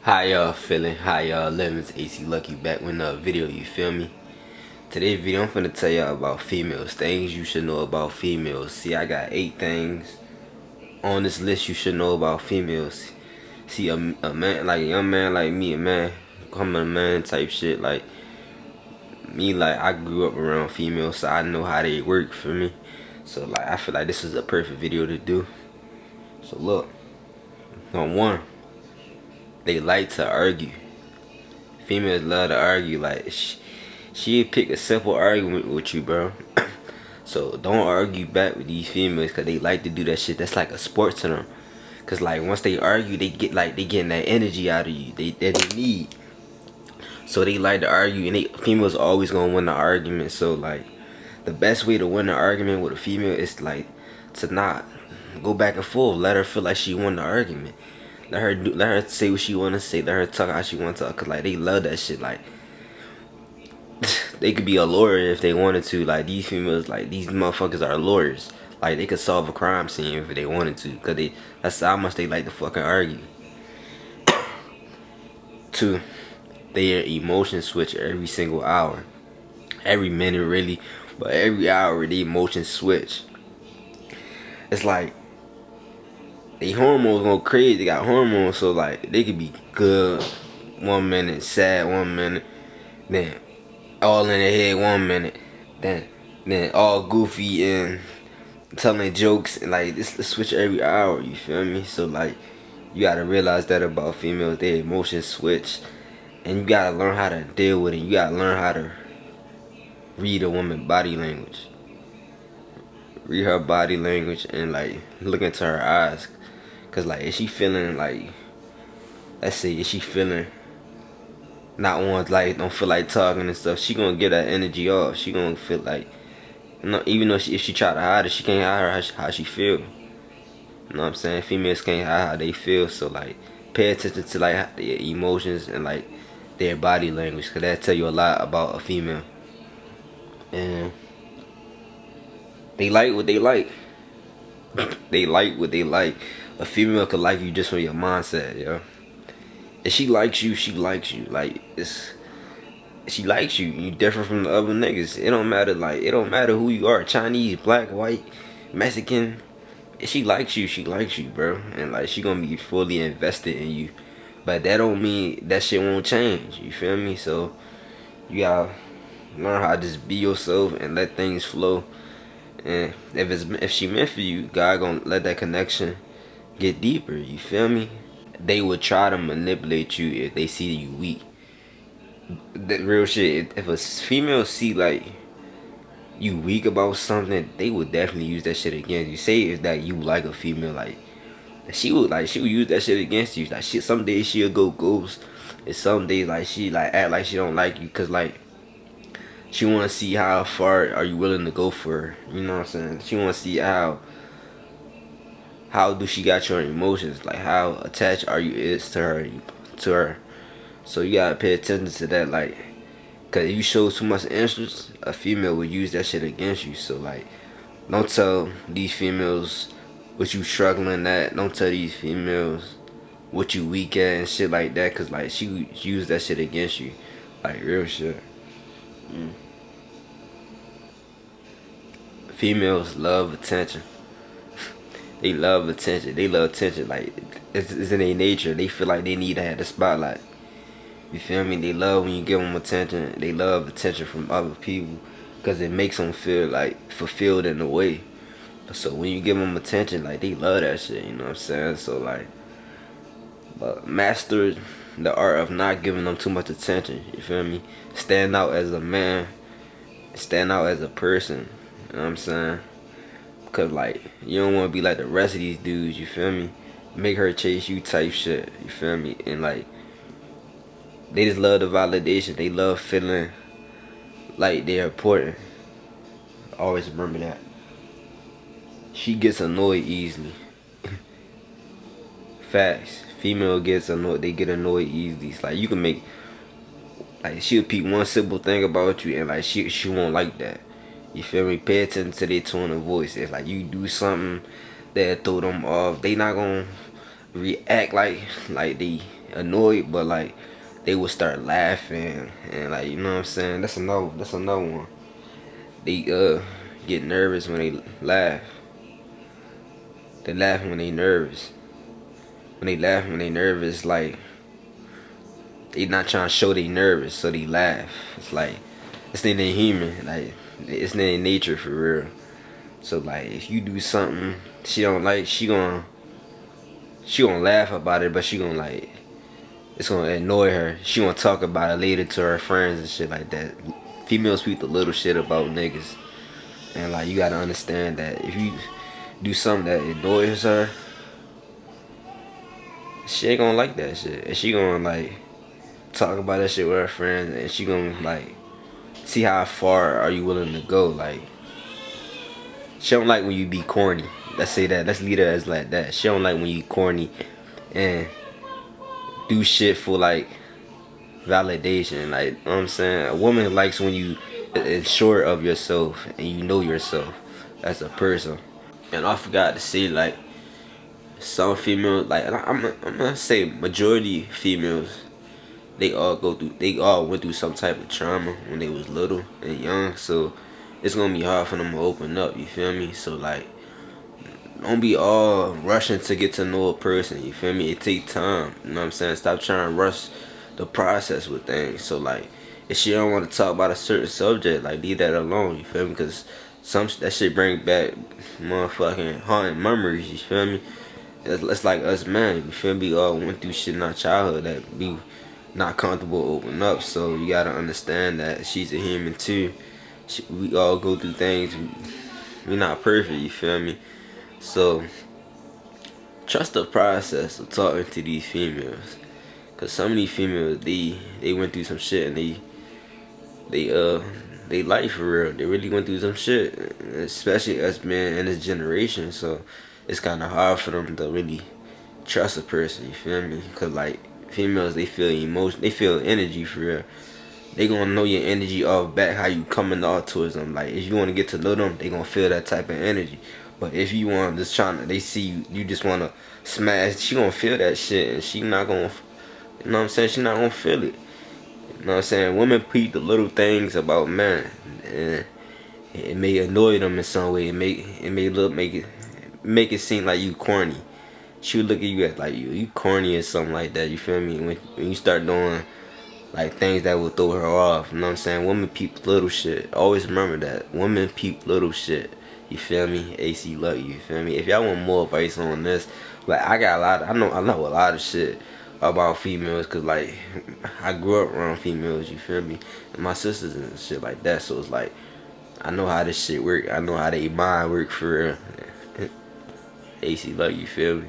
How y'all feeling? How y'all living? It's AC Lucky back with another video, you feel me? Today's video I'm finna tell y'all about females. Things you should know about females. See, I got 8 things on this list you should know about females. See, a man, like a young man like me, a man, becoming a man type shit, like me, like I grew up around females, so I know how they work for me. So like, I feel like this is a perfect video to do. So look, on one, they like to argue. Females love to argue. Like she pick a simple argument with you, bro. So don't argue back with these females, cause they like to do that shit. That's like a sport to them. Cause like once they argue, they get like they getting that energy out of you. That they need. So they like to argue, and females always gonna win the argument. So like the best way to win the argument with a female is like to not go back and forth. Let her feel like she won the argument. Let her say what she wanna say. Let her talk how she wanna talk. Cause like they love that shit. Like they could be a lawyer if they wanted to. Like these females, like these motherfuckers are lawyers. Like they could solve a crime scene if they wanted to. Cause that's how much they like to fucking argue. Two, their emotion switch every single hour, every minute really, but every hour the emotion switch. It's like they hormones go crazy. They got hormones, so like they could be good 1 minute, sad 1 minute, then all in their head 1 minute, then all goofy and telling jokes, and like this switch every hour. You feel me? So like you gotta realize that about females, their emotions switch, and you gotta learn how to deal with it. You gotta learn how to read a woman's body language, read her body language, and like look into her eyes. Cause like is she feeling like, let's say, is she feeling not one, like don't feel like talking and stuff, she gonna get that energy off. She gonna feel like, even though if she try to hide it, she can't hide how she feel. You know what I'm saying? Females can't hide how they feel, so like pay attention to like their emotions and like their body language, cause that tell you a lot about a female. And they like what they like. They like what they like. A female could like you just from your mindset, yo. If she likes you, she likes you. Like she likes you. You different from the other niggas. It don't matter. Like it don't matter who you are. Chinese, black, white, Mexican. If she likes you, she likes you, bro. And like she gonna be fully invested in you. But that don't mean that shit won't change. You feel me? So you gotta learn how to just be yourself and let things flow. And if she meant for you, God gonna let that connection get deeper. You feel me? They would try to manipulate you if they see you weak. That real shit. If a female see like you weak about something, they would definitely use that shit against you. Say if that you like a female, like she would use that shit against you. Like shit, some days she'll go ghost, and some days like she like act like she don't like you, cause like she wanna see how far are you willing to go for her. You know what I'm saying? She wanna see how do she got your emotions, like how attached are you is to her. So you gotta pay attention to that, like, cause if you show too much interest, a female will use that shit against you. So like, don't tell these females what you struggling at. Don't tell these females what you weak at and shit like that, cause like she use that shit against you, like real shit. Females love attention. They love attention. They love attention. Like it's in their nature. They feel like they need to have the spotlight. You feel me? They love when you give them attention. They love attention from other people because it makes them feel like fulfilled in a way. So when you give them attention, like they love that shit. You know what I'm saying? So like, but master the art of not giving them too much attention. You feel me? Stand out as a man. Stand out as a person. You know what I'm saying? Cause like you don't want to be like the rest of these dudes. You feel me? Make her chase you type shit. You feel me? And like they just love the validation. They love feeling like they're important. Always remember that. She gets annoyed easily. Facts. Female gets annoyed. They get annoyed easily. It's like you can make, like she'll peep one simple thing about you and like she won't like that. You feel me? Pay attention to their tone of voice. If like you do something that throw them off, they not gonna react like annoyed, but like they would start laughing and like, you know what I'm saying. That's another one. They get nervous when they laugh. They laugh when they nervous. When they laugh when they nervous, like they not trying to show they nervous, so they laugh. It's like it's in their human, like it's in their nature for real. So like if you do something she don't like, she gonna laugh about it, but she gonna like it's gonna annoy her. She gonna talk about it later to her friends and shit like that. Females speak the little shit about niggas, and like you gotta understand that if you do something that annoys her, she ain't gonna like that shit, and she gonna like talk about that shit with her friends, and she gonna like see how far are you willing to go. Like she don't like when you be corny. Let's say that. Let's leave it as like that. She don't like when you corny and do shit for like validation. Like, you know what I'm saying? A woman likes when you sure of yourself and you know yourself as a person. And I forgot to say, like, some females, like I'm gonna say majority females, they all went through some type of trauma when they was little and young. So it's gonna be hard for them to open up. You feel me? So like, don't be all rushing to get to know a person. You feel me? It take time. You know what I'm saying? Stop trying to rush the process with things. So like, if she don't want to talk about a certain subject, like leave that alone. You feel me? Because that shit bring back motherfucking haunting memories. You feel me? It's like us man. You feel me? We all went through shit in our childhood that we not comfortable opening up. So you gotta understand that she's a human too. We all go through things. We not perfect. You feel me? So trust the process of talking to these females, cause some of these females they went through some shit and they life for real. They really went through some shit, especially us men in this generation. So it's kind of hard for them to really trust a person. You feel me? Cause like females, they feel emotion, they feel energy for real. They gonna know your energy off back, how you coming off towards them. Like if you want to get to know them, they gonna feel that type of energy. But if you want just trying to, they see you just want to smash, she gonna feel that shit, and she not gonna, you know what I'm saying? She not gonna feel it. You know what I'm saying? Women peep the little things about men, and it may annoy them in some way. It may make it seem like you corny. She would look at you as like you corny or something like that. You feel me? When you start doing like things that will throw her off. You know what I'm saying? Women peep little shit. Always remember that. Women peep little shit. You feel me? AC love you. You feel me? If y'all want more advice on this, like I got a lot. I know a lot of shit about females, cause like I grew up around females. You feel me? And my sisters and shit like that. So it's like I know how this shit work. I know how they mind work for real. AC love you. Feel me?